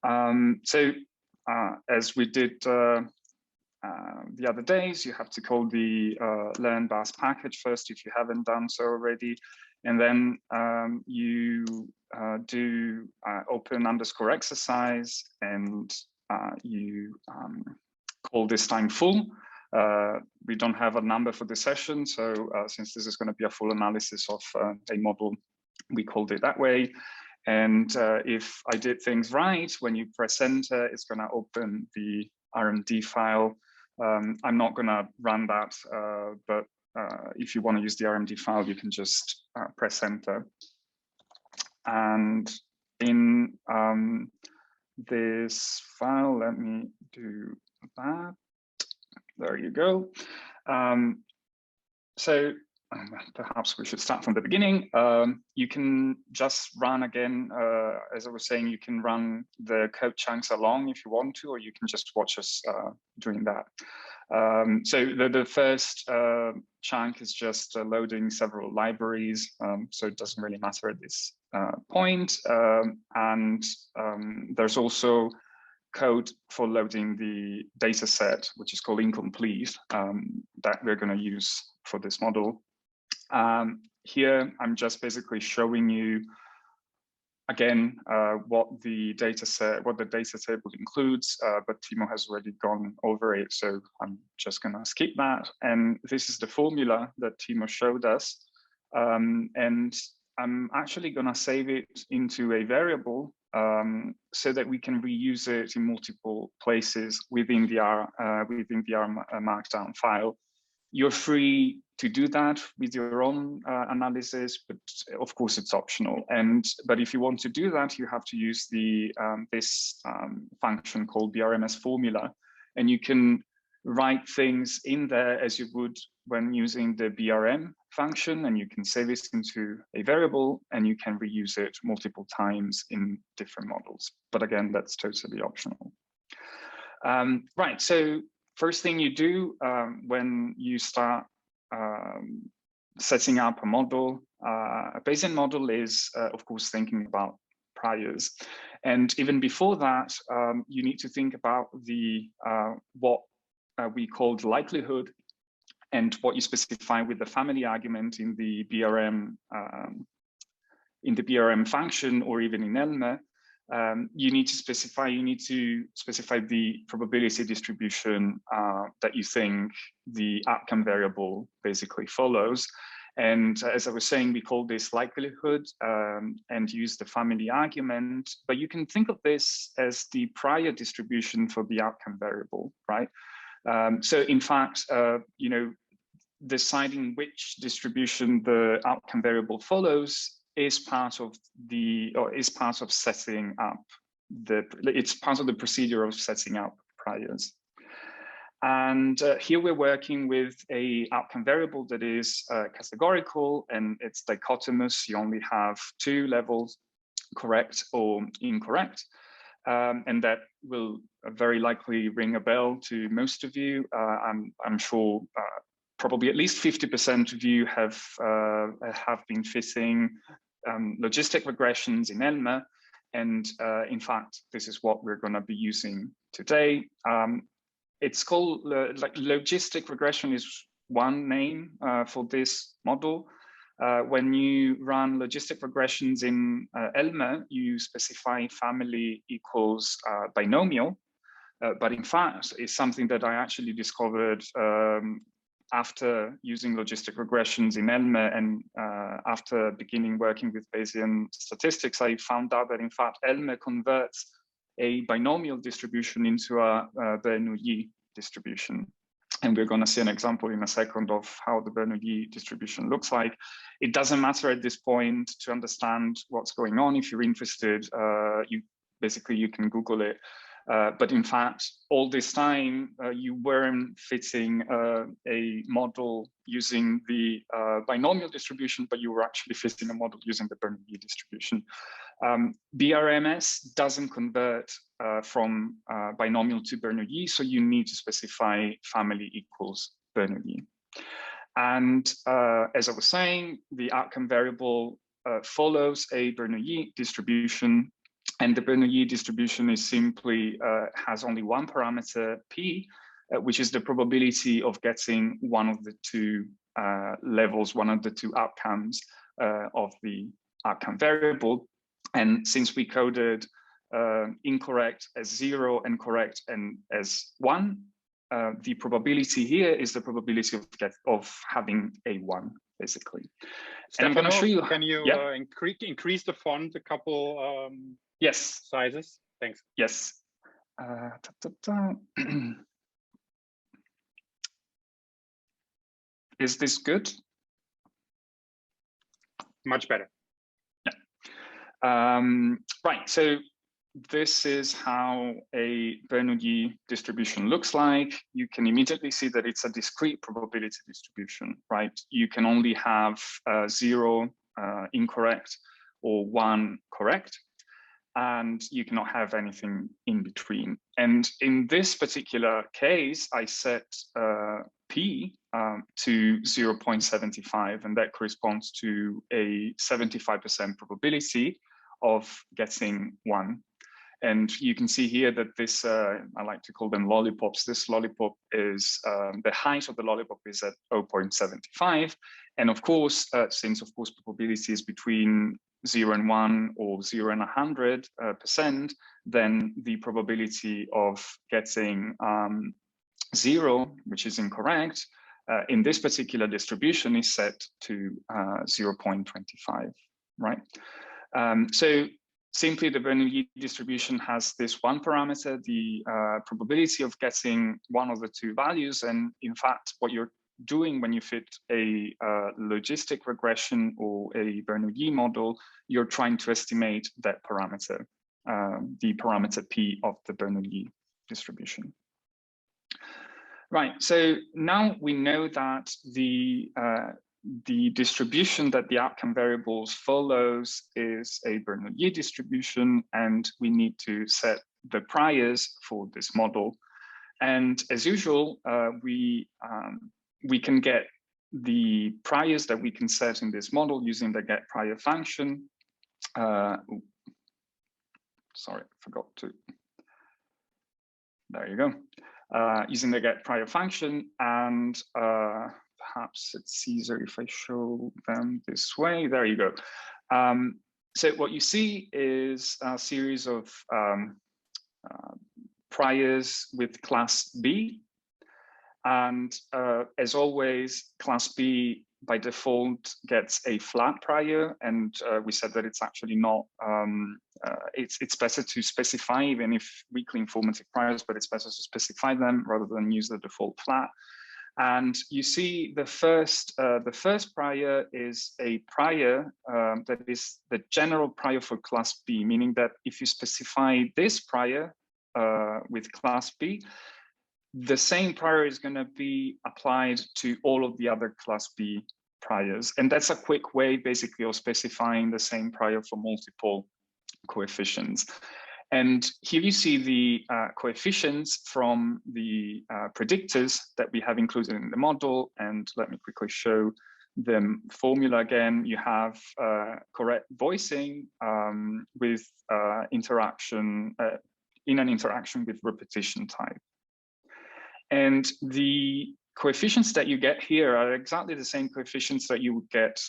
As we did the other days, you have to call the learnBAS package first if you haven't done so already. And then you do open underscore exercise, and you call this time full. We don't have a number for the session, so since this is going to be a full analysis of a model, we called it that way. And if I did things right, when you press enter, it's going to open the RMD file. I'm not going to run that, but if you want to use the RMD file, you can just press enter. And in this file, let me do that. There you go. Perhaps we should start from the beginning. You can just run again, as I was saying, you can run the code chunks along if you want to, or you can just watch us doing that. So the first chunk is just loading several libraries, so it doesn't really matter at this point. There's also code for loading the data set, which is called incomplete, that we're going to use for this model. Here, I'm just basically showing you again what the data table includes, but Timo has already gone over it, so I'm just going to skip that. And this is the formula that Timo showed us, and I'm actually going to save it into a variable so that we can reuse it in multiple places within the R Markdown file. You're free to do that with your own analysis, but of course it's optional. But if you want to do that, you have to use this function called BRMS formula, and you can write things in there as you would when using the BRM function, and you can save it into a variable, and you can reuse it multiple times in different models. But again, that's totally optional. Right, so first thing you do when you start setting up a model, a Bayesian model is, of course, thinking about priors. And even before that, you need to think about the what we call the likelihood, and what you specify with the family argument in the BRM function, or even in ELME. You need to specify the probability distribution that you think the outcome variable basically follows. And as I was saying, we call this likelihood and use the family argument, but you can think of this as the prior distribution for the outcome variable, right? So in fact, you know, deciding which distribution the outcome variable follows is part of setting up it's part of the procedure of setting up priors. And here we're working with a outcome variable that is categorical, and it's dichotomous. You only have two levels, correct or incorrect. And that will very likely ring a bell to most of you. I'm sure probably at least 50% of you have been fitting logistic regressions in ELME, and in fact, this is what we're going to be using today. It's called like logistic regression is one name for this model. When you run logistic regressions in ELME, you specify family equals binomial, but in fact, it's something that I actually discovered after using logistic regressions in ELME, and after beginning working with Bayesian statistics, I found out that in fact ELME converts a binomial distribution into a Bernoulli distribution. And we're going to see an example in a second of how the Bernoulli distribution looks like. It doesn't matter at this point to understand what's going on. If you're interested, you can Google it. But in fact, all this time, you weren't fitting a model using the binomial distribution, but you were actually fitting a model using the Bernoulli distribution. BRMS doesn't convert from binomial to Bernoulli, so you need to specify family equals Bernoulli. And as I was saying, the outcome variable follows a Bernoulli distribution. And the Bernoulli distribution is simply has only one parameter, P, which is the probability of getting one of the two levels, one of the two outcomes of the outcome variable. And since we coded incorrect as 0 and correct and as 1, the probability here is the probability of having a 1, basically. Stefano, and I'm going to show you. Can you increase the font a couple yes sizes? Thanks. Yes. Is this good? Much better. Yeah. Right. So this is how a Bernoulli distribution looks like. You can immediately see that it's a discrete probability distribution, right? You can only have 0 incorrect or 1 correct, and you cannot have anything in between. And in this particular case, I set P to 0.75, and that corresponds to a 75% probability of getting 1. And you can see here that this, I like to call them lollipops. This lollipop is, the height of the lollipop is at 0.75. And of course, since of course probability is between 0 and 1 or 0 and 100%, then the probability of getting 0, which is incorrect, in this particular distribution is set to 0.25, right? So simply the Bernoulli distribution has this one parameter, the probability of getting one of the two values. And in fact, what you're doing when you fit a logistic regression or a Bernoulli model, you're trying to estimate that parameter, the parameter P of the Bernoulli distribution. Right, so now we know that the distribution that the outcome variables follows is a Bernoulli distribution, and we need to set the priors for this model. And as usual, we can get the priors that we can set in this model using the get prior function. Sorry, I forgot to. There you go. Using the get prior function, and perhaps it's easier if I show them this way. There you go. So what you see is a series of priors with class B. And as always, class B by default gets a flat prior. And we said that it's actually not, it's better to specify, even if weakly informative priors, but it's better to specify them rather than use the default flat. And you see the first prior is a prior that is the general prior for class B, meaning that if you specify this prior with class B, the same prior is going to be applied to all of the other class B priors. And that's a quick way basically of specifying the same prior for multiple coefficients. And here you see the coefficients from the predictors that we have included in the model. And let me quickly show the formula again. You have correct voicing with interaction in an interaction with repetition type. And the coefficients that you get here are exactly the same coefficients that you would get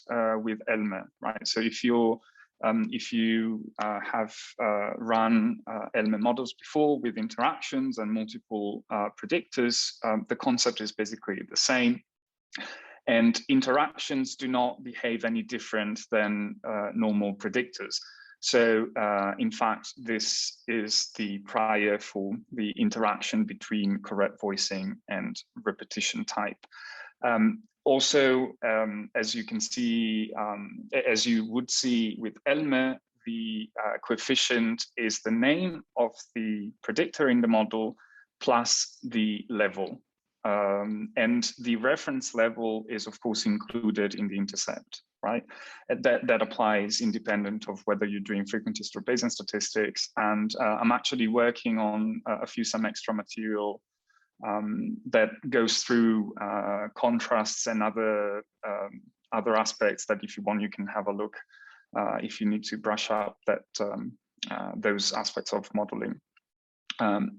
with ELME, right? So if you have run ELME models before with interactions and multiple predictors, the concept is basically the same. And interactions do not behave any different than normal predictors. So in fact, this is the prior for the interaction between correct voicing and repetition type. Also, as you can see, as you would see with ELME, the coefficient is the name of the predictor in the model plus the level. And the reference level is, of course, included in the intercept, right? That applies independent of whether you're doing frequentist or Bayesian statistics. And I'm actually working on some extra material that goes through contrasts and other aspects that, if you want, you can have a look if you need to brush up that those aspects of modeling.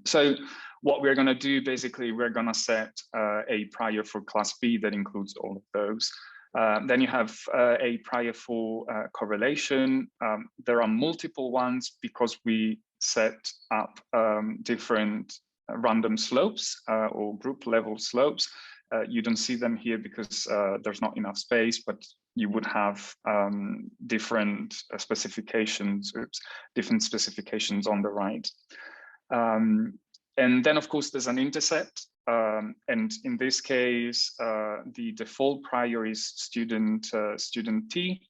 So what we're going to do, basically, we're going to set a prior for class B that includes all of those. Then you have a prior for correlation. There are multiple ones because we set up different random slopes or group level slopes. You don't see them here because there's not enough space, but you would have different specifications on the right. And then, of course, there's an intercept. And in this case, the default prior is student T.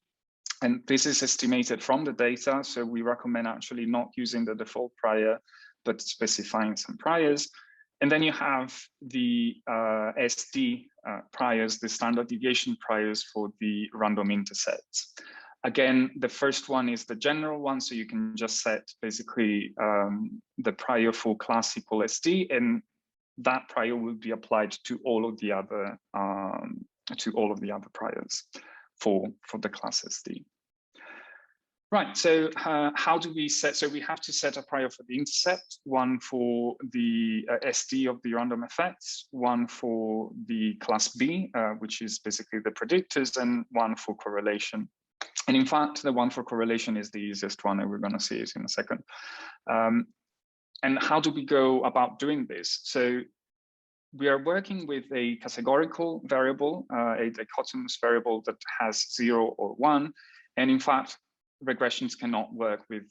And this is estimated from the data. So we recommend actually not using the default prior, but specifying some priors. And then you have the SD priors, the standard deviation priors for the random intercepts. Again, the first one is the general one, so you can just set basically the prior for class equal SD, and that prior will be applied to all of the other priors for the class SD. Right, so how do we set? So we have to set a prior for the intercept, one for the SD of the random effects, one for the class B, which is basically the predictors, and one for correlation. And in fact, the one for correlation is the easiest one, and we're going to see it in a second. And how do we go about doing this? So we are working with a categorical variable, a dichotomous variable that has 0 or 1. And in fact, regressions cannot work with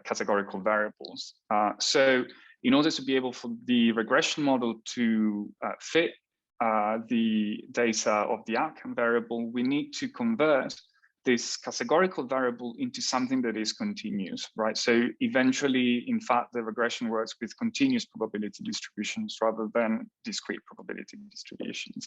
categorical variables. So in order to be able for the regression model to fit the data of the outcome variable, we need to convert this categorical variable into something that is continuous, right? So eventually, in fact, the regression works with continuous probability distributions rather than discrete probability distributions.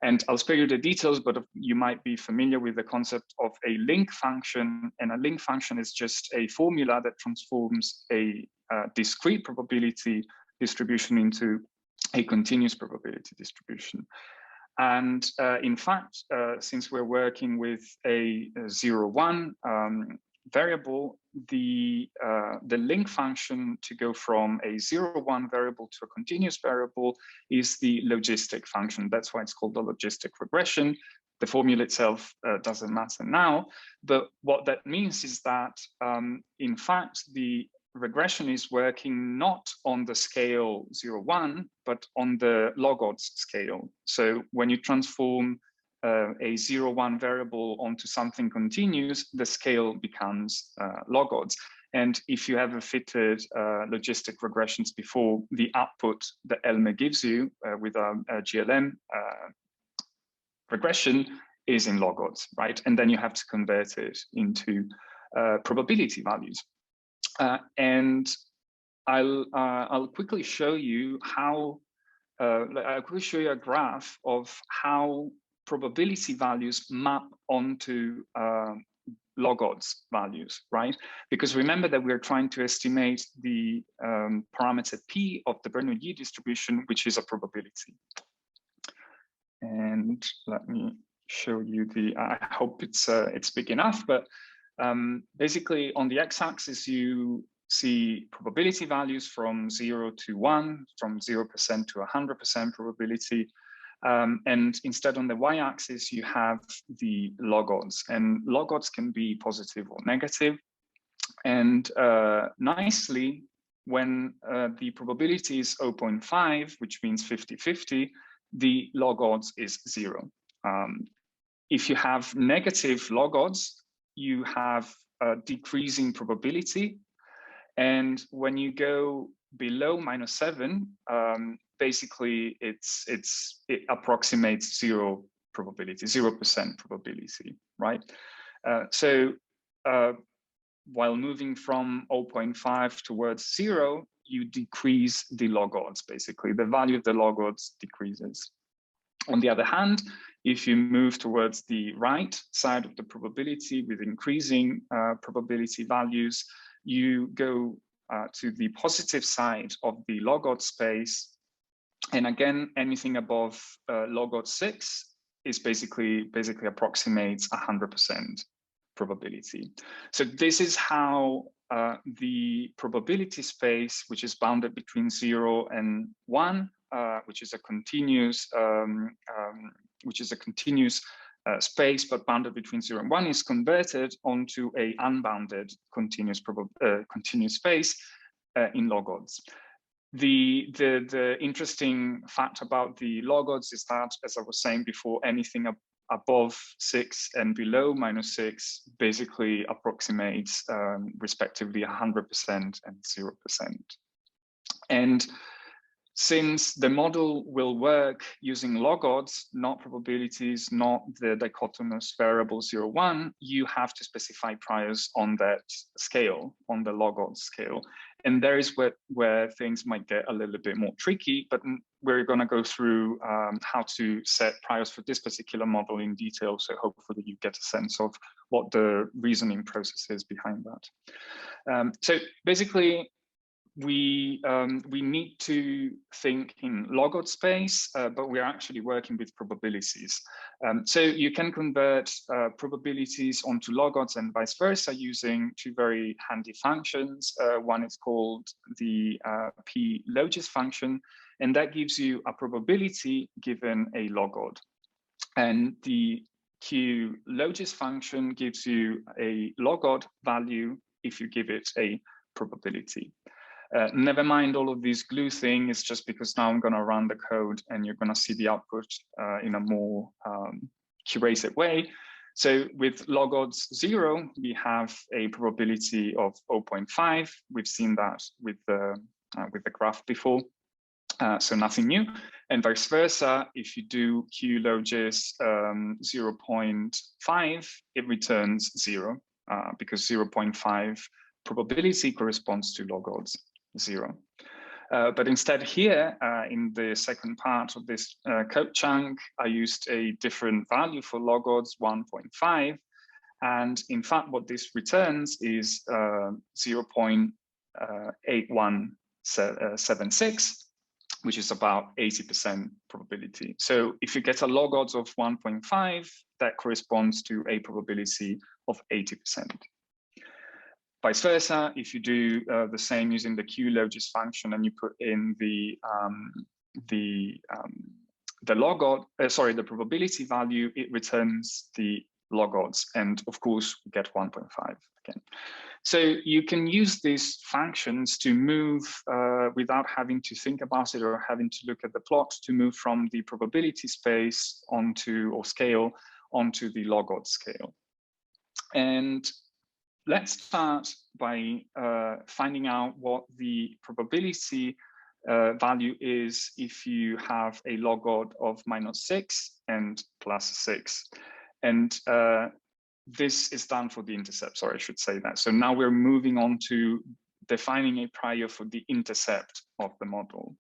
And I'll spare you the details, but you might be familiar with the concept of a link function. And a link function is just a formula that transforms a discrete probability distribution into a continuous probability distribution. And in fact, since we're working with a 0-1 variable, the link function to go from a 0-1 variable to a continuous variable is the logistic function. That's why it's called the logistic regression. The formula itself doesn't matter now, but what that means is that, in fact, the regression is working not on the scale 0-1, but on the log odds scale. So when you transform a 0-1 variable onto something continuous, the scale becomes log odds. And if you ever fitted logistic regressions before, the output that Elmer gives you with a GLM regression is in log odds, right? And then you have to convert it into probability values. And I'll quickly show you how, I'll quickly show you a graph of how probability values map onto log odds values, right? Because remember that we're trying to estimate the parameter P of the Bernoulli distribution, which is a probability. And let me show you the, I hope it's big enough, but basically on the x-axis, you see probability values from 0 to 1, from 0% to 100% probability. And instead on the y-axis, you have the log odds, and log odds can be positive or negative. And nicely, when the probability is 0.5, which means 50-50, the log odds is 0. If you have negative log odds, you have a decreasing probability. And when you go below -7, basically it approximates 0 probability, 0% probability, right? So while moving from 0.5 towards 0, you decrease the log odds, basically. The value of the log odds decreases. On the other hand, if you move towards the right side of the probability with increasing probability values, you go to the positive side of the log odds space. And again, anything above log odds 6 is basically approximates 100% probability. So this is how the probability space, which is bounded between 0 and 1, which is a continuous space, but bounded between 0 and 1, is converted onto a unbounded continuous space in log odds. The interesting fact about the log odds is that, as I was saying before, anything above 6 and below -6 basically approximates respectively 100% and 0%. And since the model will work using log odds, not probabilities, not the dichotomous variable 0, 1, you have to specify priors on that scale, on the log odds scale. And there is where things might get a little bit more tricky, but we're going to go through how to set priors for this particular model in detail. So hopefully you get a sense of what the reasoning process is behind that. So basically, we need to think in log odd space, but we're actually working with probabilities. So you can convert probabilities onto log odds and vice versa using two very handy functions. One is called the p-logis function, and that gives you a probability given a log odd. And the q-logis function gives you a log odd value if you give it a probability. Never mind all of these glue thing, it's just because now I'm going to run the code and you're going to see the output in a more curated way. So with log odds 0, we have a probability of 0.5. We've seen that with the graph before, so nothing new. And vice versa, if you do q-logis 0.5, it returns 0 because 0.5 probability corresponds to log odds 0. But instead here, in the second part of this code chunk, I used a different value for log odds, 1.5. And in fact, what this returns is 0.8176, which is about 80% probability. So if you get a log odds of 1.5, that corresponds to a probability of 80%. Vice versa, if you do the same using the q-logis function and you put in the log odd, the probability value, it returns the log odds, and of course we get 1.5 again. So you can use these functions to move without having to think about it or having to look at the plot, to move from the probability space onto, or scale, onto the log odd scale. And let's start by finding out what the probability value is if you have a log odd of -6 and +6. And this is done for the intercept. Sorry, I should say that. So now we're moving on to defining a prior for the intercept of the model.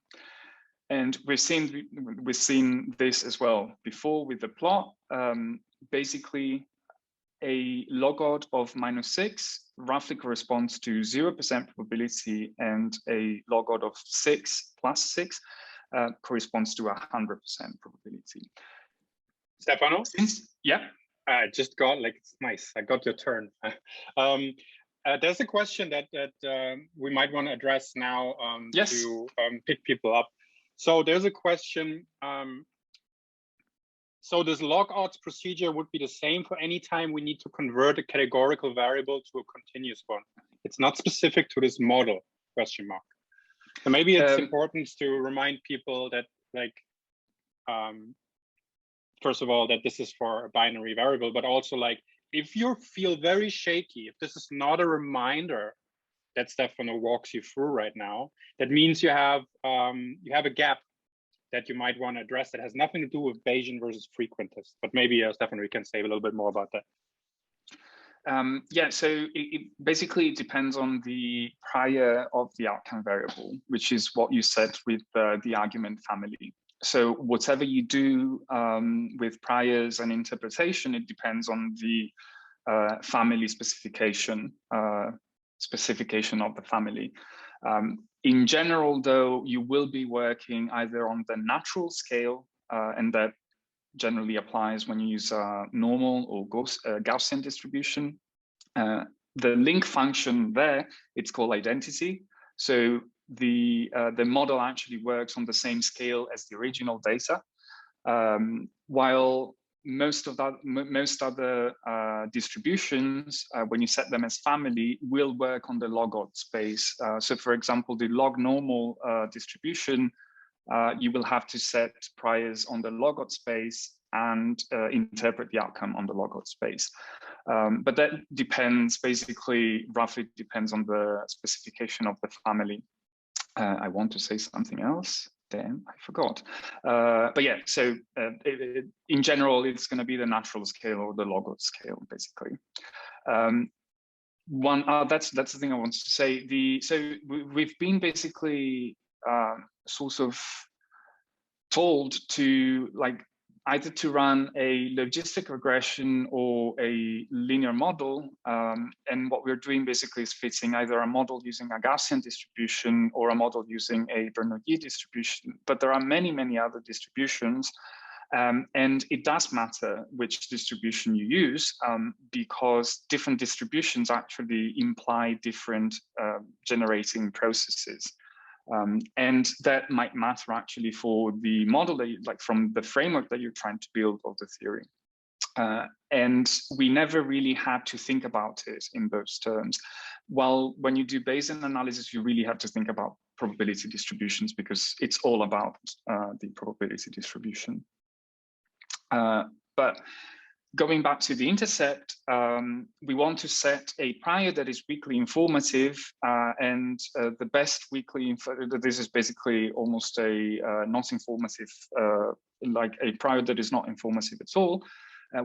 And we've seen this as well before with the plot. Basically, a log odd of -6 roughly corresponds to 0% probability, and a log odd of 6 + 6 corresponds to 100% probability. Stefano? Yeah. I just got, like, it's nice. I got your turn. There's a question that we might want to address now yes. to pick people up. So there's a question. So this log odds procedure would be the same for any time we need to convert a categorical variable to a continuous one. It's not specific to this model, question mark. So maybe it's important to remind people that, like, first of all, that this is for a binary variable, but also, like, if you feel very shaky, if this is not a reminder that Stefano walks you through right now, that means you have a gap that you might want to address that has nothing to do with Bayesian versus frequentist. But maybe Stefano, we can say a little bit more about that. Yeah, so it basically depends on the prior of the outcome variable, which is what you said with the argument family. So whatever you do with priors and interpretation, it depends on the family specification of the family. In general, though, you will be working either on the natural scale, and that generally applies when you use normal or Gaussian distribution, link function there, it's called identity. So the model actually works on the same scale as the original data, while most other distributions, when you set them as family, will work on the log odd space. So for example, the log normal distribution, you will have to set priors on the log odd space and interpret the outcome on the log odd space. But that depends, basically, roughly depends on the specification of the family. I want to say something else. Damn, I forgot. But yeah, so in general, it's going to be the natural scale or the log odd scale, basically. That's the thing I wanted to say. So we've been basically sort of told to either to run a logistic regression or a linear model. And what we're doing basically is fitting either a model using a Gaussian distribution or a model using a Bernoulli distribution. But there are many, many other distributions. And it does matter which distribution you use, because different distributions actually imply different generating processes. And that might matter actually for the model that from the framework that you're trying to build of the theory. And we never really had to think about it in those terms. While when you do Bayesian analysis, you really have to think about probability distributions because it's all about the probability distribution. But going back to the intercept, we want to set a prior that is weakly informative, and the best weakly, this is basically almost a not informative, like a prior that is not informative at all.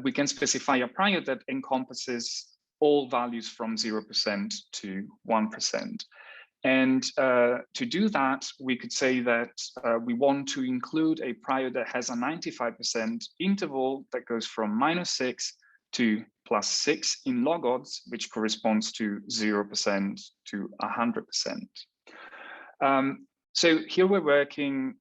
We can specify a prior that encompasses all values from 0% to 1%. And to do that, we could say that we want to include a prior that has a 95% interval that goes from -6 to +6 in log odds, which corresponds to 0% to 100%. So here we're working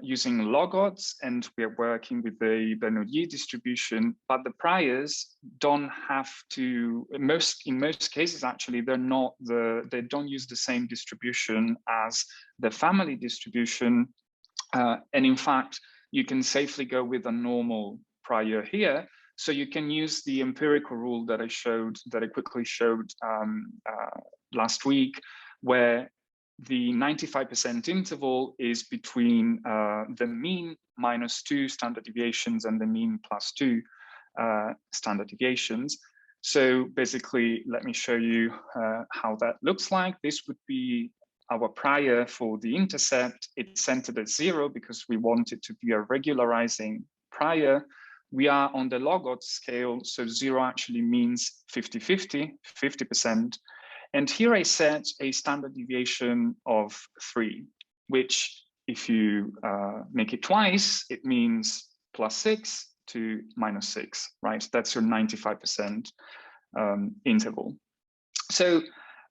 using log odds, and we're working with the Bernoulli distribution, but the priors don't have to, in most cases actually, they don't use the same distribution as the family distribution. And in fact, you can safely go with a normal prior here. So you can use the empirical rule that I quickly showed last week, where the 95% interval is between the mean -2 standard deviations and the mean +2 standard deviations. So basically, let me show you how that looks like. This would be our prior for the intercept. It's centered at 0 because we want it to be a regularizing prior. We are on the log odds scale, so 0 actually means 50-50, 50%. And here I set a standard deviation of 3, which if you make it twice, it means +6 to -6, right? That's your 95% interval. So,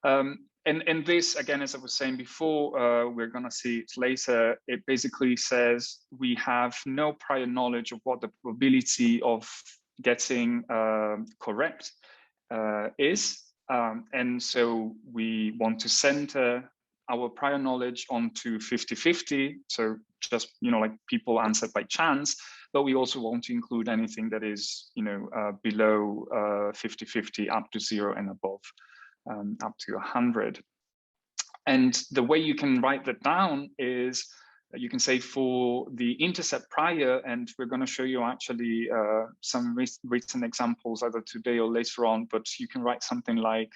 and this, again, as I was saying before, we're gonna see it later, it basically says we have no prior knowledge of what the probability of getting correct is. And so we want to center our prior knowledge onto 50-50. So just, like people answered by chance, but we also want to include anything that is, below 50-50 up to 0 and above, up to 100. And the way you can write that down is you can say for the intercept prior, and we're going to show you actually some written examples either today or later on, but you can write something like,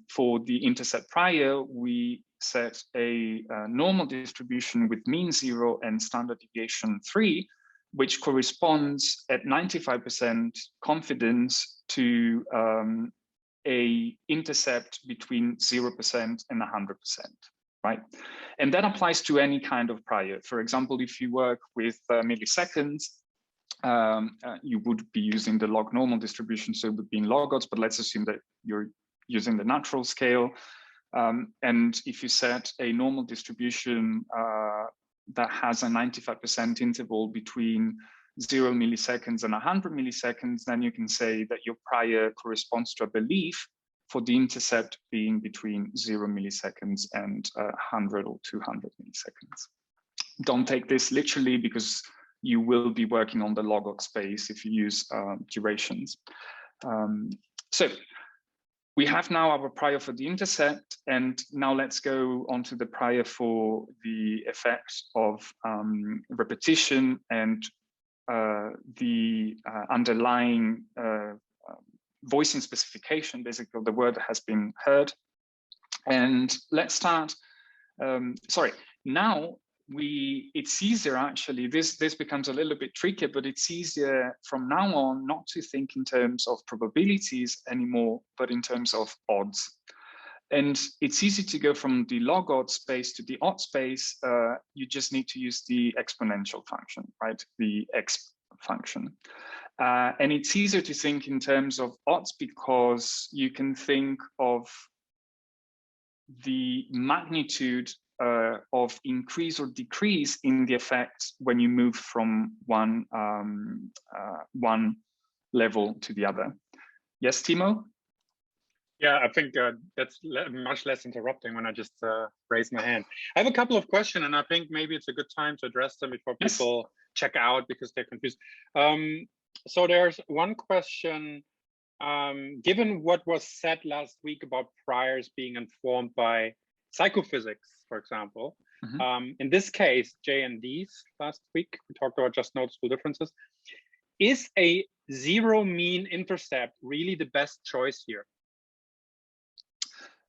for the intercept prior, we set a normal distribution with mean 0 and standard deviation 3, which corresponds at 95% confidence to a intercept between 0% and 100%. Right? And that applies to any kind of prior. For example, if you work with milliseconds, you would be using the log normal distribution, so it would be in log odds, but let's assume that you're using the natural scale. And if you set a normal distribution that has a 95% interval between 0 milliseconds and 100 milliseconds, then you can say that your prior corresponds to a belief for the intercept being between 0 milliseconds and 100 or 200 milliseconds. Don't take this literally, because you will be working on the log space if you use durations. So we have now our prior for the intercept, and now let's go on to the prior for the effect of repetition and the underlying voicing specification, basically, of the word that has been heard. And let's start, sorry, now it's easier actually, this becomes a little bit trickier, but it's easier from now on not to think in terms of probabilities anymore, but in terms of odds. And it's easy to go from the log odd space to the odd space. You just need to use the exponential function, right? The x function. And it's easier to think in terms of odds because you can think of the magnitude of increase or decrease in the effect when you move from one level to the other. Yes, Timo? Yeah, I think that's much less interrupting when I just raise my hand. I have a couple of questions, and I think maybe it's a good time to address them before people check out because they're confused. So there's one question. Given what was said last week about priors being informed by psychophysics, for example, in this case, J and D's last week, we talked about just noticeable differences. Is a zero mean intercept really the best choice here?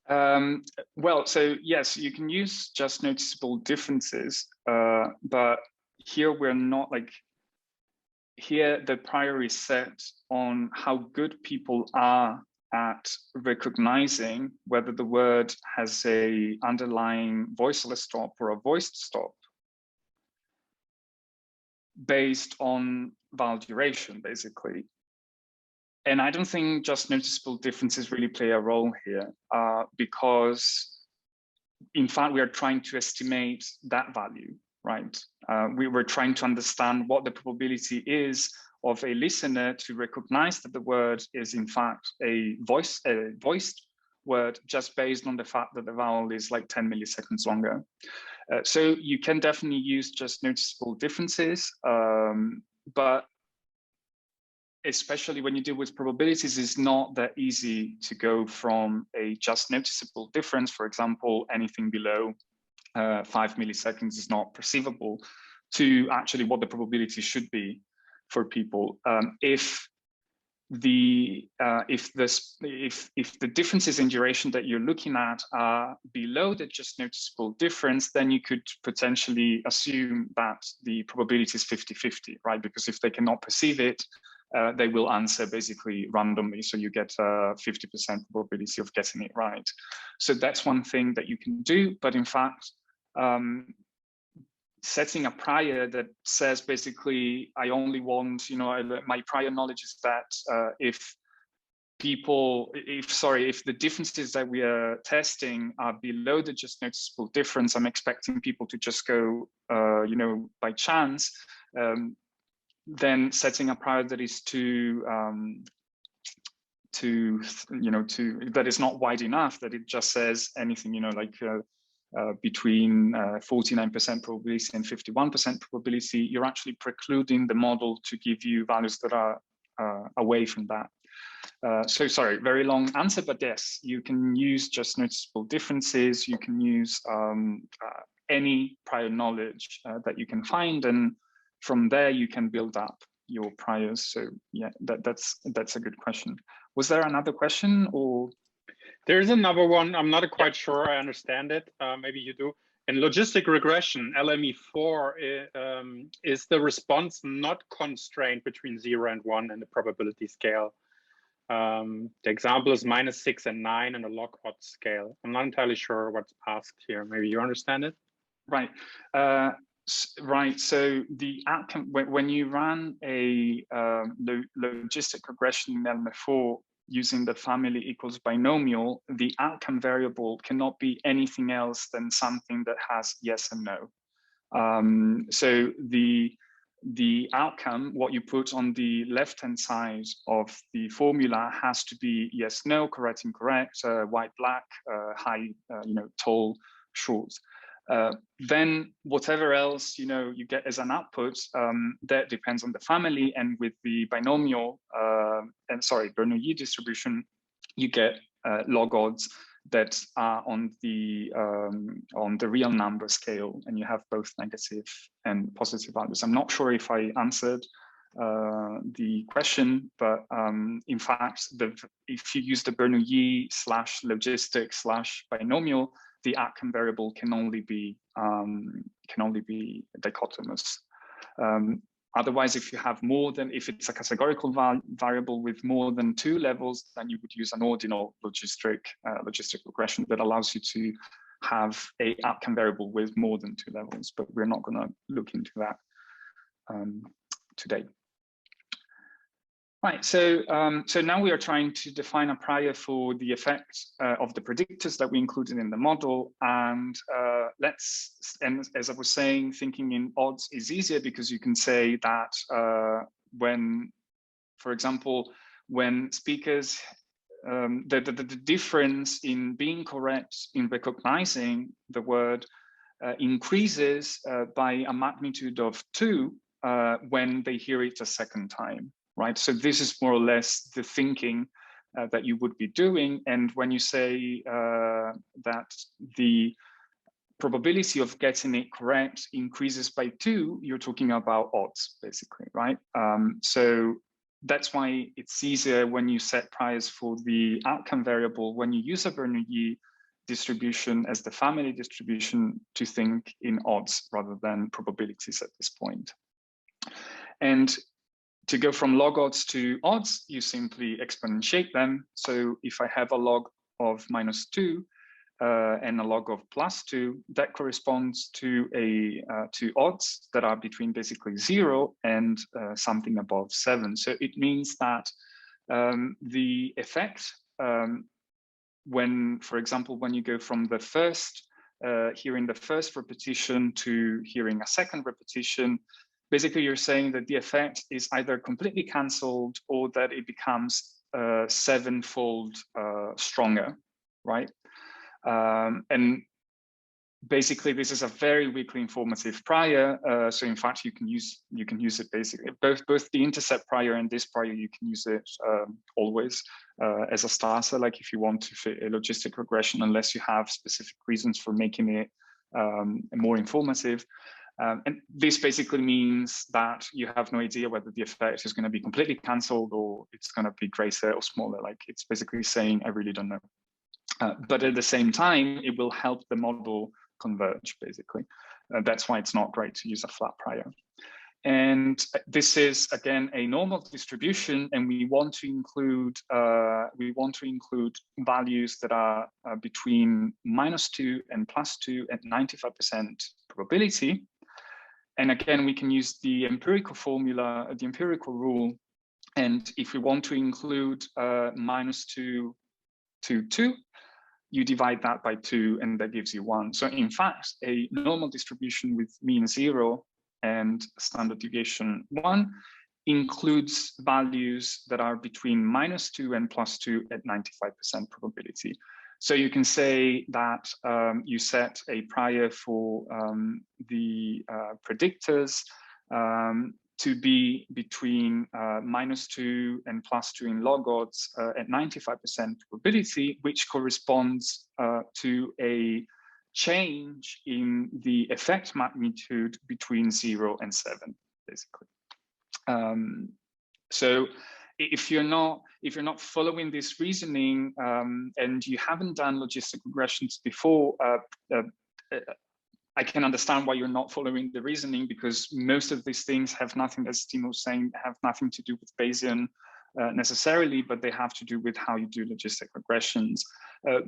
Well, so yes, you can use just noticeable differences, but here we're not like, here the prior is set on how good people are at recognizing whether the word has a underlying voiceless stop or a voiced stop based on vowel duration, basically. And I don't think just noticeable differences really play a role here because in fact, we are trying to estimate that value, right? We were trying to understand what the probability is of a listener to recognize that the word is in fact a voiced word just based on the fact that the vowel is like 10 milliseconds longer. So you can definitely use just noticeable differences, but especially when you deal with probabilities, it's not that easy to go from a just noticeable difference, for example, anything below 5 milliseconds is not perceivable, to actually what the probability should be for people. If the differences in duration that you're looking at are below the just noticeable difference, then you could potentially assume that the probability is 50-50, right? Because if they cannot perceive it, they will answer basically randomly. So you get a 50% probability of getting it right. So that's one thing that you can do. But in fact, setting a prior that says basically, I only want, my prior knowledge is that if the differences that we are testing are below the just noticeable difference, I'm expecting people to just go, by chance, then setting a prior that is that is not wide enough, that it just says anything, between 49% probability and 51% probability, you're actually precluding the model to give you values that are away from that. So sorry, very long answer, but yes, you can use just noticeable differences. You can use any prior knowledge that you can find, and from there you can build up your priors. So yeah, that's a good question. Was there another question or? There's another one. I'm not quite sure I understand it. Maybe you do. In logistic regression, LME4 is the response not constrained between 0 and 1 in the probability scale. The example is -6 and 9 in a log odd scale. I'm not entirely sure what's asked here. Maybe you understand it? Right. Right. So the outcome, when you run a logistic regression in LME4, using the family equals binomial, the outcome variable cannot be anything else than something that has yes and no. So the outcome, what you put on the left-hand side of the formula has to be yes, no, correct, incorrect, white, black, high, tall, short. Then whatever else you get as an output, that depends on the family. And with the binomial Bernoulli distribution, you get log odds that are on the real number scale, and you have both negative and positive values. I'm not sure if I answered the question, but in fact, if you use the Bernoulli /logistic /binomial, the outcome variable can only be dichotomous. Otherwise, if you have more than, if it's a categorical variable with more than 2 levels, then you would use an ordinal logistic regression that allows you to have a outcome variable with more than 2 levels. But we're not going to look into that today. Right, so now we are trying to define a prior for the effect of the predictors that we included in the model, and as I was saying, thinking in odds is easier because you can say that when, for example, when speakers, the difference in being correct in recognizing the word increases by a magnitude of 2 when they hear it a second time. Right, so this is more or less the thinking that you would be doing. And when you say that the probability of getting it correct increases by 2, you're talking about odds, basically, right? So that's why it's easier when you set priors for the outcome variable, when you use a Bernoulli distribution as the family distribution, to think in odds rather than probabilities at this point. And to go from log odds to odds, you simply exponentiate them. So if I have a log of -2 and a log of +2, that corresponds to odds that are between basically 0 and something above 7. So it means that the effect, when, for example, when you go from the first, hearing the first repetition to hearing a second repetition, basically, you're saying that the effect is either completely cancelled or that it becomes 7-fold stronger, right? And basically, this is a very weakly informative prior. So in fact, you can use it basically both the intercept prior and this prior. You can use it always as a starter, like if you want to fit a logistic regression, unless you have specific reasons for making it more informative. And this basically means that you have no idea whether the effect is going to be completely cancelled or it's going to be greater or smaller. Like it's basically saying, I really don't know. But at the same time, it will help the model converge, basically. That's why it's not great to use a flat prior. And this is, again, a normal distribution, and we want to include values that are between -2 and +2 at 95% probability. And again, we can use the empirical formula, the empirical rule. And if we want to include -2 to 2, you divide that by 2, and that gives you 1. So in fact, a normal distribution with mean 0 and standard deviation 1 includes values that are between -2 and +2 at 95% probability. So you can say that you set a prior for the predictors to be between -2 and +2 in log odds at 95% probability, which corresponds to a change in the effect magnitude between 0 and 7, basically. So if you're not following this reasoning and you haven't done logistic regressions before, I can understand why you're not following the reasoning, because most of these things have nothing, as Timo was saying, have nothing to do with Bayesian necessarily, but they have to do with how you do logistic regressions.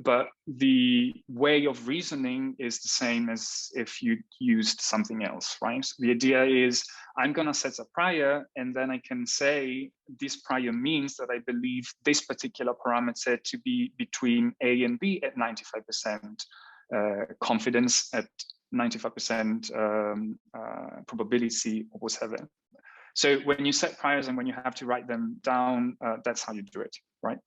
But the way of reasoning is the same as if you used something else, right? The idea is I'm going to set a prior, and then I can say this prior means that I believe this particular parameter to be between A and B at 95% confidence, at 95% probability, or whatever. So when you set priors and when you have to write them down, that's how you do it, right?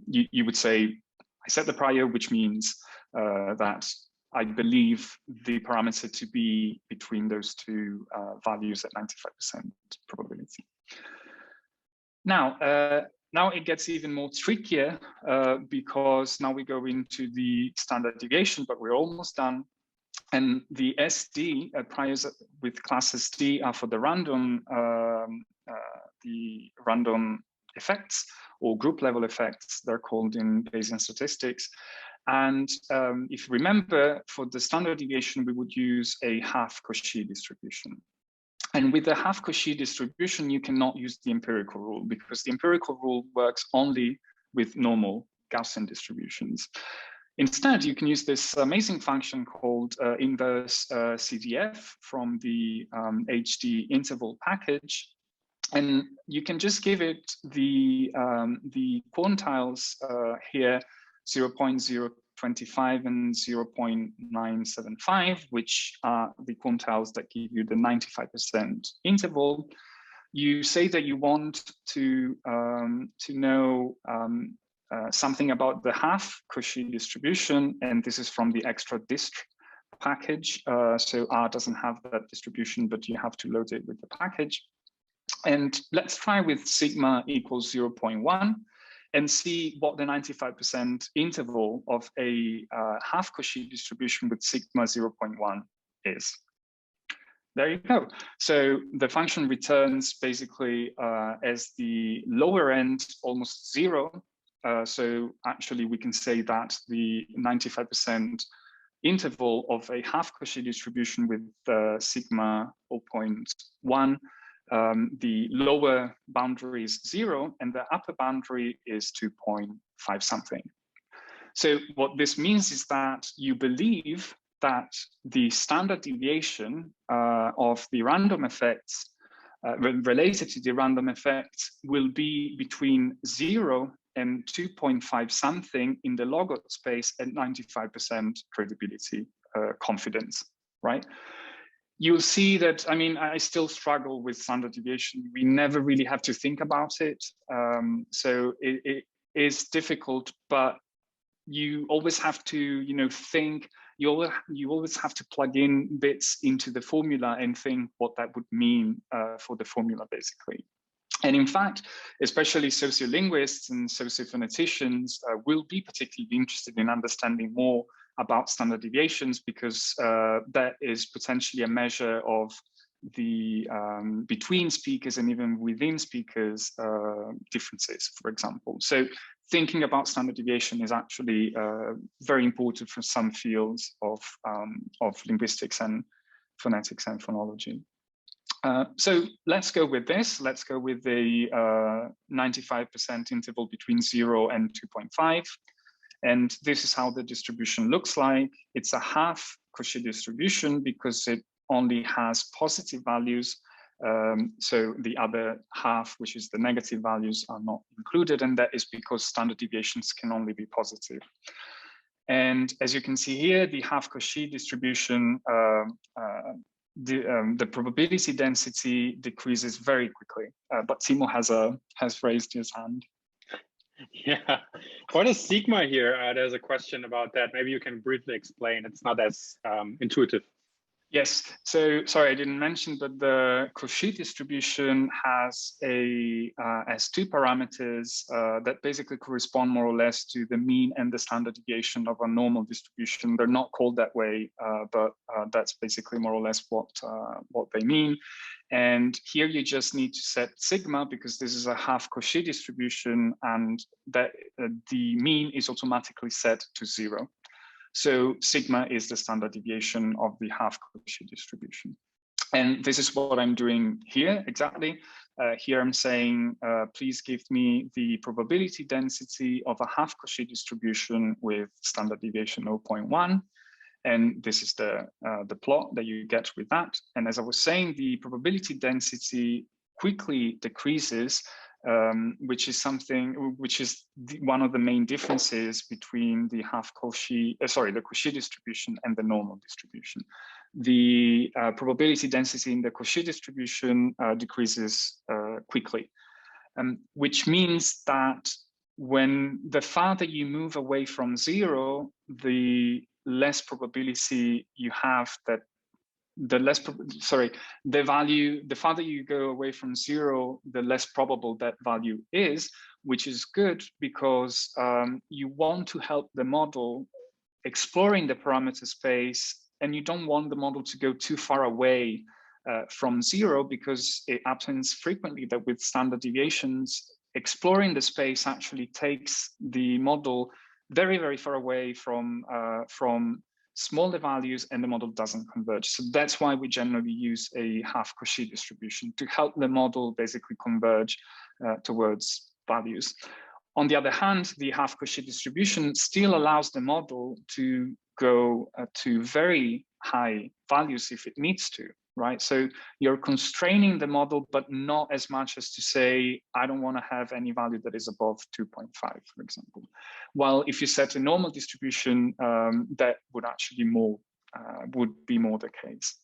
You would say, I set the prior, which means that I believe the parameter to be between those two values at 95% probability. Now it gets even more trickier because now we go into the standard deviation, but we're almost done. And the SD priors with class SD are for the random effects or group level effects. They're called in Bayesian statistics. And if you remember, for the standard deviation, we would use a half Cauchy distribution. And with the half Cauchy distribution, you cannot use the empirical rule because the empirical rule works only with normal Gaussian distributions. Instead, you can use this amazing function called inverse CDF from the HD interval package. And you can just give it the quantiles here, 0.025 and 0.975, which are the quantiles that give you the 95% interval. You say that you want to know something about the half Cauchy distribution, and this is from the extra dist package. So R doesn't have that distribution, but you have to load it with the package. And let's try with sigma equals 0.1 and see what the 95% interval of a half Cauchy distribution with sigma 0.1 is. There you go. So the function returns basically as the lower end almost 0. So actually we can say that the 95% interval of a half Cauchy distribution with sigma 0.1, the lower boundary is 0 and the upper boundary is 2.5 something. So what this means is that you believe that the standard deviation of the random effects related to the random effects will be between 0 and 2.5 something in the log space at 95% credibility confidence, right? You'll see that, I mean, I still struggle with standard deviation. We never really have to think about it. So it is difficult, but you always have to, you know, think, you always have to plug in bits into the formula and think what that would mean for the formula, basically. And in fact, especially sociolinguists and sociophoneticians will be particularly interested in understanding more about standard deviations because that is potentially a measure of the between speakers and even within speakers differences, for example. So thinking about standard deviation is actually very important for some fields of linguistics and phonetics and phonology. So let's go with this. Let's go with the 95% interval between 0 and 2.5. And this is how the distribution looks like. It's a half Cauchy distribution because it only has positive values. So the other half, which is the negative values, are not included. And that is because standard deviations can only be positive. And as you can see here, the half Cauchy distribution, the probability density decreases very quickly. But Timo has raised his hand. Yeah, what is sigma here? There's a question about that. Maybe you can briefly explain. It's not as intuitive. Yes, so sorry, I didn't mention, but the Cauchy distribution has two parameters that basically correspond more or less to the mean and the standard deviation of a normal distribution. They're not called that way, but that's basically more or less what they mean. And here you just need to set sigma because this is a half Cauchy distribution and that the mean is automatically set to 0. So sigma is the standard deviation of the half Cauchy distribution. And this is what I'm doing here exactly. Here I'm saying, please give me the probability density of a half Cauchy distribution with standard deviation 0.1. And this is the plot that you get with that. And as I was saying, the probability density quickly decreases which is one of the main differences between the the Cauchy distribution and the normal distribution. The probability density in the Cauchy distribution decreases quickly, which means that when the farther you move away from zero, the less probability you have that the farther you go away from zero, the less probable that value is, which is good because you want to help the model exploring the parameter space, and you don't want the model to go too far away from zero, because it happens frequently that with standard deviations, exploring the space actually takes the model very, very far away from smaller values, and the model doesn't converge. So that's why we generally use a half Cauchy distribution to help the model basically converge towards values. On the other hand, the half Cauchy distribution still allows the model to go to very high values if it needs to, right? So you're constraining the model, but not as much as to say, I don't want to have any value that is above 2.5, for example. While if you set a normal distribution, that would actually be more the case.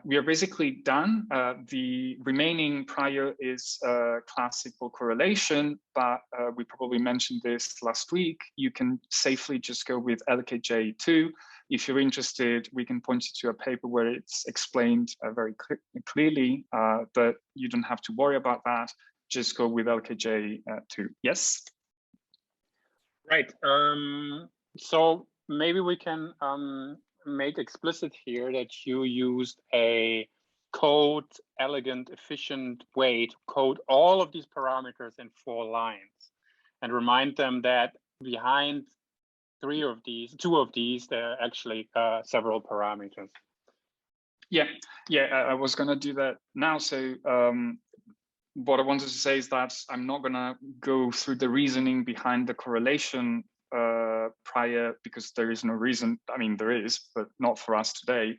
We are basically done. The remaining prior is classical correlation, but we probably mentioned this last week. You can safely just go with LKJ2. If you're interested, we can point you to a paper where it's explained very clearly, but you don't have to worry about that. Just go with LKJ2. Yes? Right. So maybe we can make explicit here that you used a code elegant, efficient way to code all of these parameters in 4 lines, and remind them that behind two of these, there are actually several parameters. Yeah, I was going to do that now. So what I wanted to say is that I'm not going to go through the reasoning behind the correlation prior, because there is no reason. I mean, there is, but not for us today.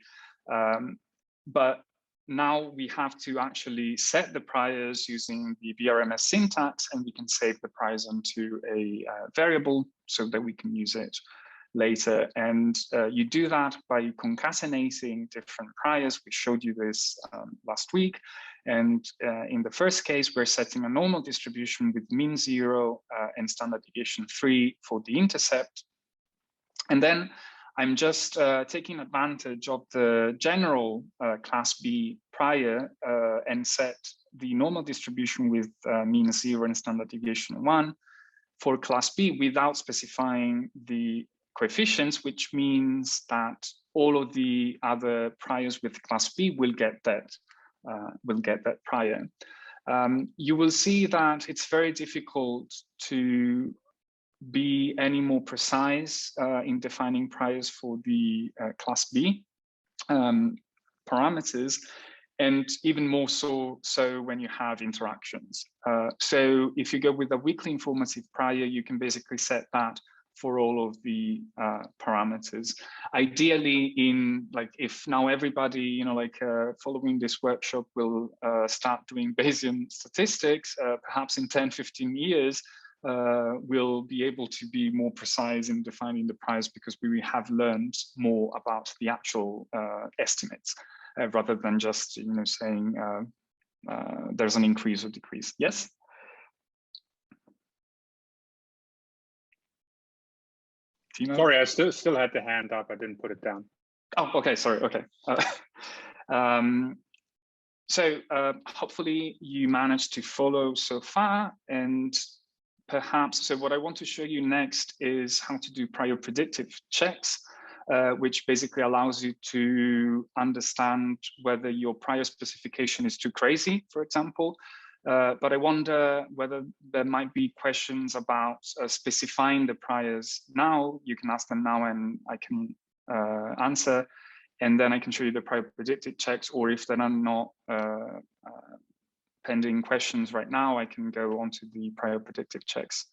But now we have to actually set the priors using the VRMS syntax, and we can save the priors onto a variable so that we can use it later. And you do that by concatenating different priors. We showed you this last week. And in the first case, we're setting a normal distribution with mean 0 and standard deviation 3 for the intercept. And then I'm just taking advantage of the general class B prior and set the normal distribution with mean 0 and standard deviation 1 for class B without specifying the coefficients, which means that all of the other priors with class B will get that prior. You will see that it's very difficult to be any more precise in defining priors for the class B parameters, and even more so when you have interactions. So if you go with a weakly informative prior, you can basically set that for all of the parameters. Ideally, if now everybody, following this workshop will start doing Bayesian statistics, perhaps in 10, 15 years, we'll be able to be more precise in defining the priors, because we have learned more about the actual estimates, rather than just saying there's an increase or decrease. Yes? Timo? Sorry, I still had the hand up. I didn't put it down. Oh, okay. Sorry. Okay. So hopefully you managed to follow so far, and perhaps, so what I want to show you next is how to do prior predictive checks, which basically allows you to understand whether your prior specification is too crazy, for example. But I wonder whether there might be questions about specifying the priors now. You can ask them now and I can answer, and then I can show you the prior predicted checks, or if there are not pending questions right now, I can go on to the prior predictive checks.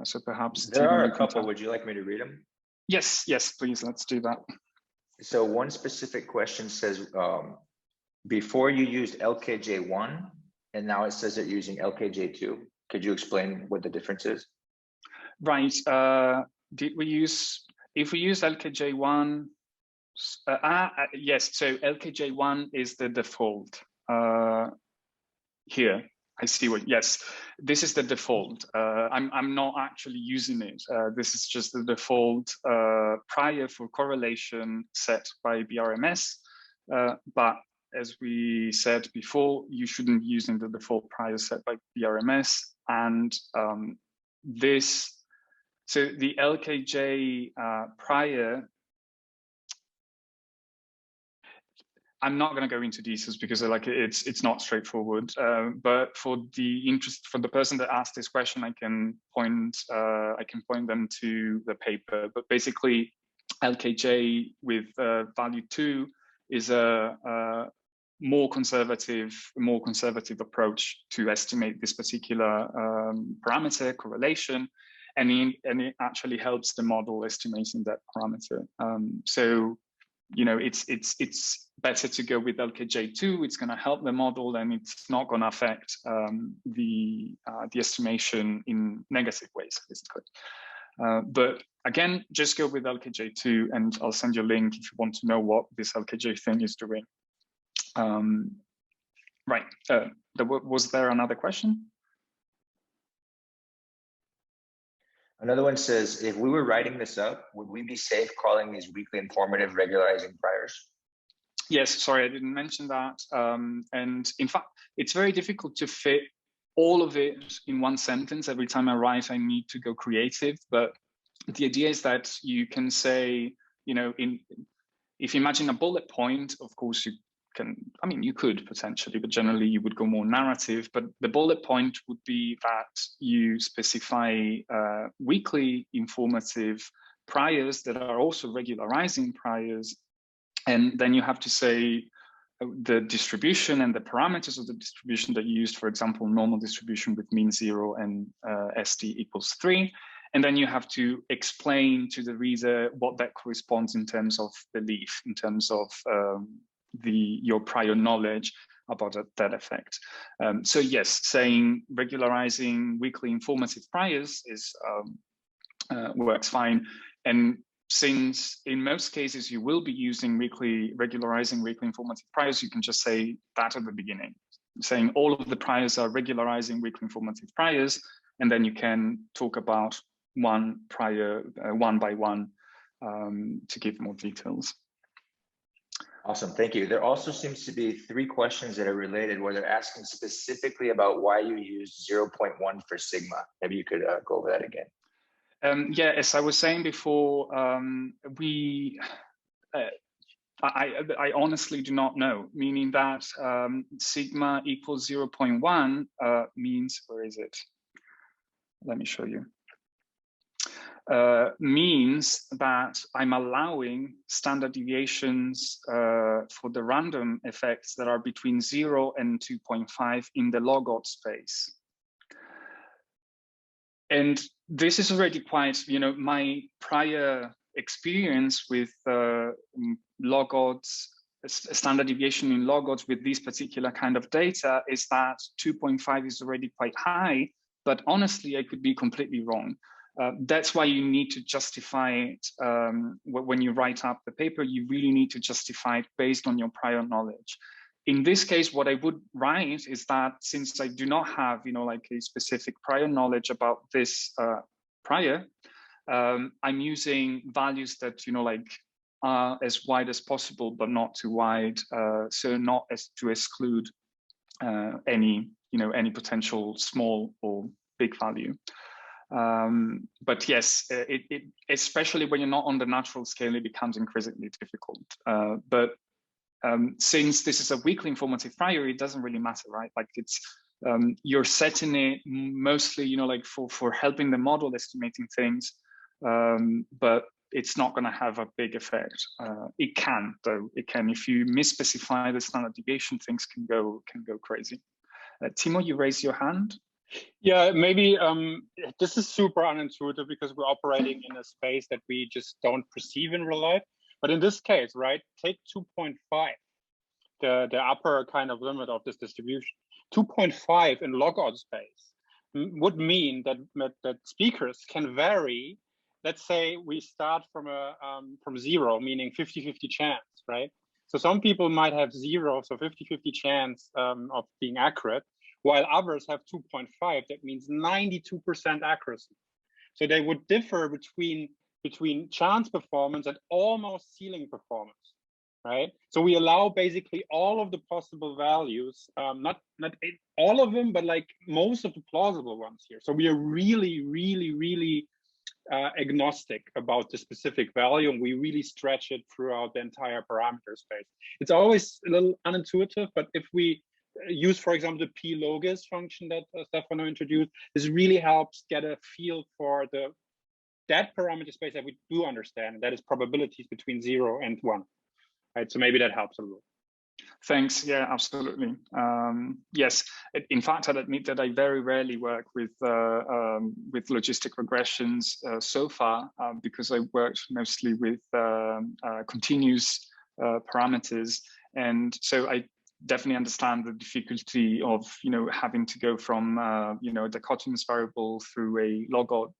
So perhaps there are a couple. Would you like me to read them? Yes, please, let's do that. So one specific question says, before you used LKJ1, and now it says that you're using LKJ2. Could you explain what the difference is? Right. Did we use, if we use LKJ1, yes, so LKJ1 is the default. Here, I see what, yes, this is the default. I'm not actually using it. This is just the default prior for correlation set by BRMS. But as we said before, you shouldn't be using the default prior set by BRMS. And so the LKJ prior, I'm not going to go into details because like it's not straightforward. But for the person that asked this question, I can point them to the paper. But basically, LKJ with value 2 is a more conservative approach to estimate this particular parameter correlation, and it actually helps the model estimating that parameter. So, you know, it's better to go with LKJ2. It's going to help the model, and it's not going to affect the estimation in negative ways, basically. But again, just go with LKJ2, and I'll send you a link if you want to know what this LKJ thing is doing. Right. Was there another question? Another one says, if we were writing this up, would we be safe calling these weakly informative regularizing priors? Yes, sorry, I didn't mention that. And in fact, it's very difficult to fit all of it in one sentence. Every time I write, I need to go creative. But the idea is that you can say, you know, if you imagine a bullet point, of course, you can, I mean, you could potentially, but generally you would go more narrative. But the bullet point would be that you specify weakly informative priors that are also regularizing priors. And then you have to say the distribution and the parameters of the distribution that you used, for example, normal distribution with mean 0 and ST equals 3. And then you have to explain to the reader what that corresponds in terms of belief, in terms of your prior knowledge about that effect. So yes, saying regularizing weakly informative priors is works fine. And since in most cases you will be using regularizing weakly informative priors, you can just say that at the beginning, saying all of the priors are regularizing weakly informative priors, and then you can talk about one prior one by one to give more details. Awesome, thank you. There also seems to be 3 questions that are related where they're asking specifically about why you used 0.1 for sigma. Maybe you could go over that again. Yeah, as I was saying before, I honestly do not know, meaning that sigma equals 0.1 means, where is it? Let me show you. Means that I'm allowing standard deviations for the random effects that are between 0 and 2.5 in the log odd space. And this is already quite, you know, my prior experience with log odds, standard deviation in log odds with this particular kind of data is that 2.5 is already quite high, but honestly, I could be completely wrong. That's why you need to justify it when you write up the paper. You really need to justify it based on your prior knowledge. In this case, what I would write is that since I do not have, you know, like a specific prior knowledge about this prior, I'm using values that, you know, like are as wide as possible, but not too wide, so not as to exclude any, you know, any potential small or big value. But yes, especially when you're not on the natural scale, it becomes increasingly difficult. But since this is a weakly informative prior, it doesn't really matter, right? Like it's you're setting it mostly, you know, like for helping the model estimating things, but it's not going to have a big effect. It can, though. It can. If you misspecify the standard deviation, things can go crazy. Timo, you raised your hand. Yeah, maybe this is super unintuitive because we're operating in a space that we just don't perceive in real life. But in this case, right, take 2.5. the upper kind of limit of this distribution. 2.5 in logout space would mean that speakers can vary. Let's say we start from 0, meaning 50-50 chance, right? So some people might have 0, so 50-50 chance of being accurate, while others have 2.5. That means 92% accuracy. So they would differ between chance performance and almost ceiling performance, right? So we allow basically all of the possible values, not all of them, but like most of the plausible ones here. So we are really agnostic about the specific value, and we really stretch it throughout the entire parameter space. It's always a little unintuitive, but if we use, for example, the p-logis function that Stefano introduced, this really helps get a feel for that parameter space that we do understand, and that is probabilities between 0 and 1. Right, so maybe that helps a little. Thanks. Yeah, absolutely. Yes, in fact, I'd admit that I very rarely work with logistic regressions so far, because I worked mostly with continuous parameters, and so I definitely understand the difficulty of having to go from a dichotomous variable through a logout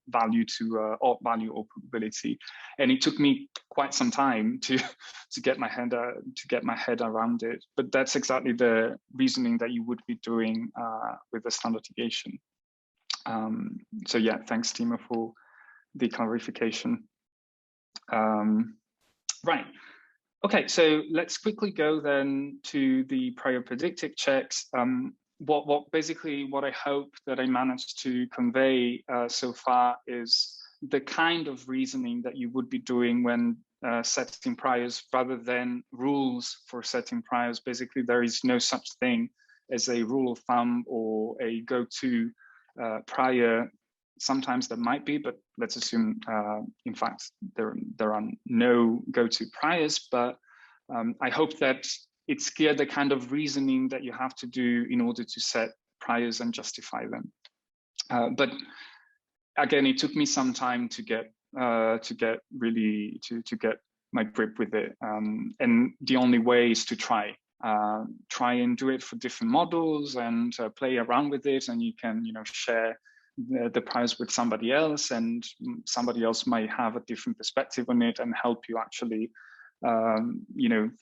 value to odd value or probability, and it took me quite some time to get my head around it. But that's exactly the reasoning that you would be doing with the standard deviation. So yeah, thanks, Timo, for the clarification. Right. Okay, so let's quickly go then to the prior predictive checks. What I hope that I managed to convey so far is the kind of reasoning that you would be doing when setting priors rather than rules for setting priors. Basically, there is no such thing as a rule of thumb or a go-to prior. Sometimes there might be, but let's assume, in fact, there are no go-to priors. But I hope that it's clear the kind of reasoning that you have to do in order to set priors and justify them. But again, it took me some time to get my grip with it, and the only way is to try and do it for different models and play around with it, and you can share the priors with somebody else, and somebody else might have a different perspective on it and help you actually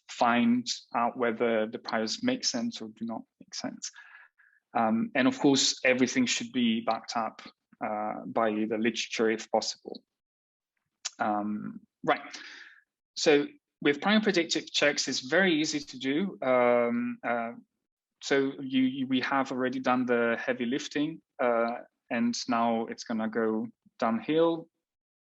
find out whether the priors make sense or do not make sense. And of course, everything should be backed up by the literature if possible. Right. So with prior predictive checks, it's very easy to do. So we have already done the heavy lifting, and now it's going to go downhill.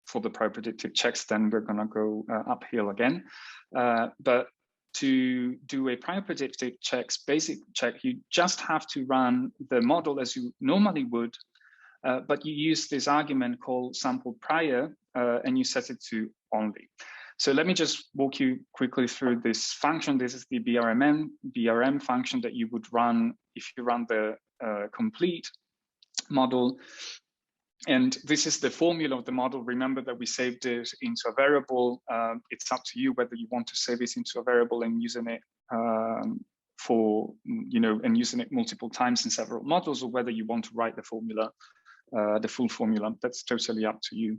For the prior predictive checks, then we're going to go uphill again. But to do a prior predictive checks basic check, you just have to run the model as you normally would, but you use this argument called sample prior, and you set it to only. So let me just walk you quickly through this function. This is the BRM function that you would run if you run the complete model. And this is the formula of the model. Remember that we saved it into a variable. It's up to you whether you want to save it into a variable and using it and using it multiple times in several models, or whether you want to write the formula, the full formula. That's totally up to you.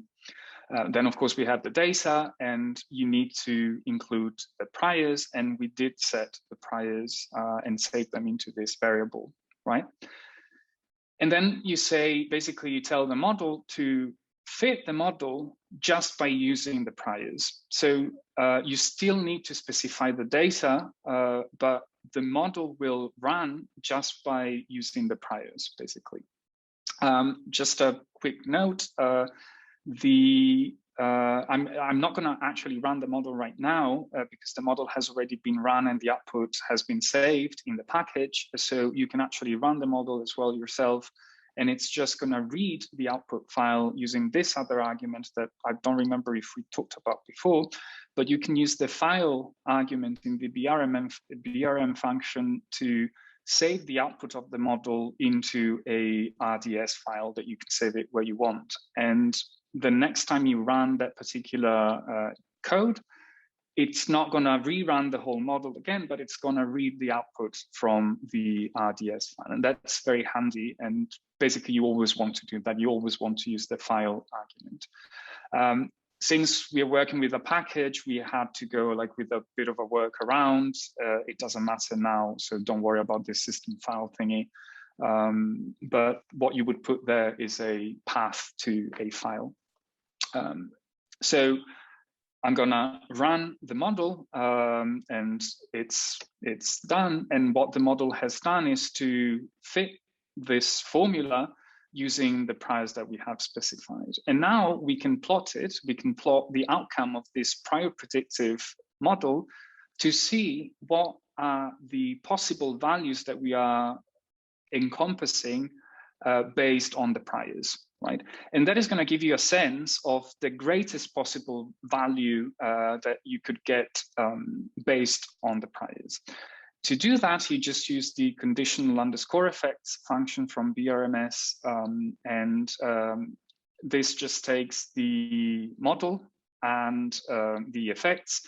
Then, of course, we have the data, and you need to include the priors, and we did set the priors and save them into this variable, right? And then you say, basically, you tell the model to fit the model just by using the priors. So you still need to specify the data, but the model will run just by using the priors, basically. Just a quick note, I'm not going to actually run the model right now because the model has already been run and the output has been saved in the package. So you can actually run the model as well yourself. And it's just going to read the output file using this other argument that I don't remember if we talked about before, but you can use the file argument in the BRM function to save the output of the model into a RDS file that you can save it where you want. And the next time you run that particular code, it's not going to rerun the whole model again, but it's going to read the output from the RDS file. And that's very handy. And basically, you always want to do that. You always want to use the file argument. Since we're working with a package, we had to go like with a bit of a workaround. It doesn't matter now, so don't worry about this system file thingy. But what you would put there is a path to a file. So I'm gonna run the model, and it's done. And what the model has done is to fit this formula using the priors that we have specified. And now we can plot it. We can plot the outcome of this prior predictive model to see what are the possible values that we are encompassing based on the priors. Right, and that is going to give you a sense of the greatest possible value that you could get based on the priors. To do that, you just use the conditional underscore effects function from BRMS, and this just takes the model and the effects.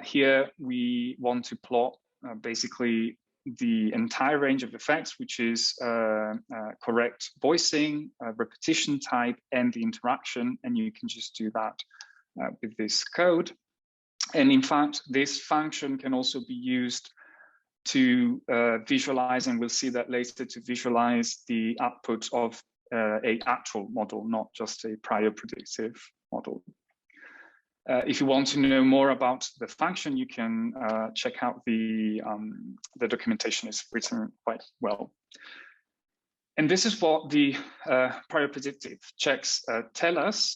Here we want to plot basically the entire range of effects, which is correct voicing, repetition type, and the interaction. And you can just do that with this code. And in fact, this function can also be used to visualize, and we'll see that later, to visualize the output of a actual model, not just a prior predictive model. If you want to know more about the function, you can check out the documentation is written quite well. And this is what the prior predictive checks tell us.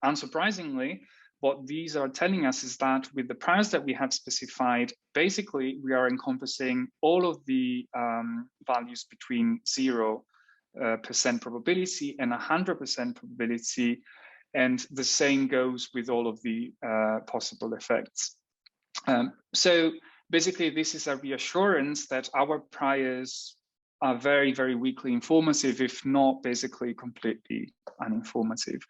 Unsurprisingly, what these are telling us is that with the priors that we have specified, basically we are encompassing all of the values between 0% probability and 100% probability. And the same goes with all of the possible effects. So basically, this is a reassurance that our priors are very, very weakly informative, if not basically completely uninformative.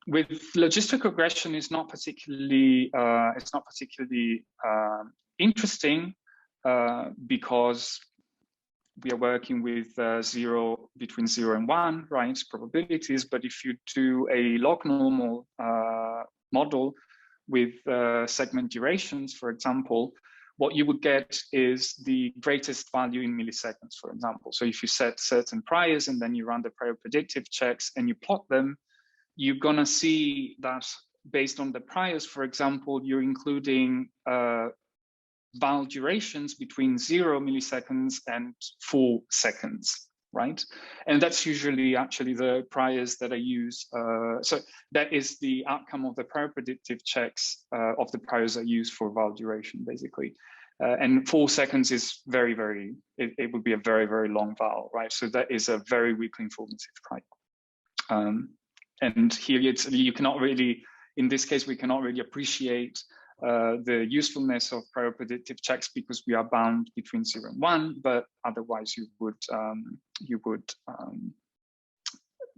With logistic regression, it's not particularly interesting because we are working with between 0 and 1, right, probabilities. But if you do a log normal model with segment durations, for example, what you would get is the greatest value in milliseconds, for example. So if you set certain priors and then you run the prior predictive checks and you plot them, you're gonna see that based on the priors, for example, you're including val durations between 0 milliseconds and 4 seconds, right? And that's usually actually the priors that I use. So that is the outcome of the prior predictive checks of the priors I use for val duration, basically. And 4 seconds is very, very, it would be a very, very long val, right? So that is a very weakly informative prior. And here you cannot really, in this case, we cannot really appreciate the usefulness of prior predictive checks because we are bound between 0 and 1, but otherwise you would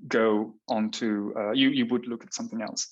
go on to, you would look at something else.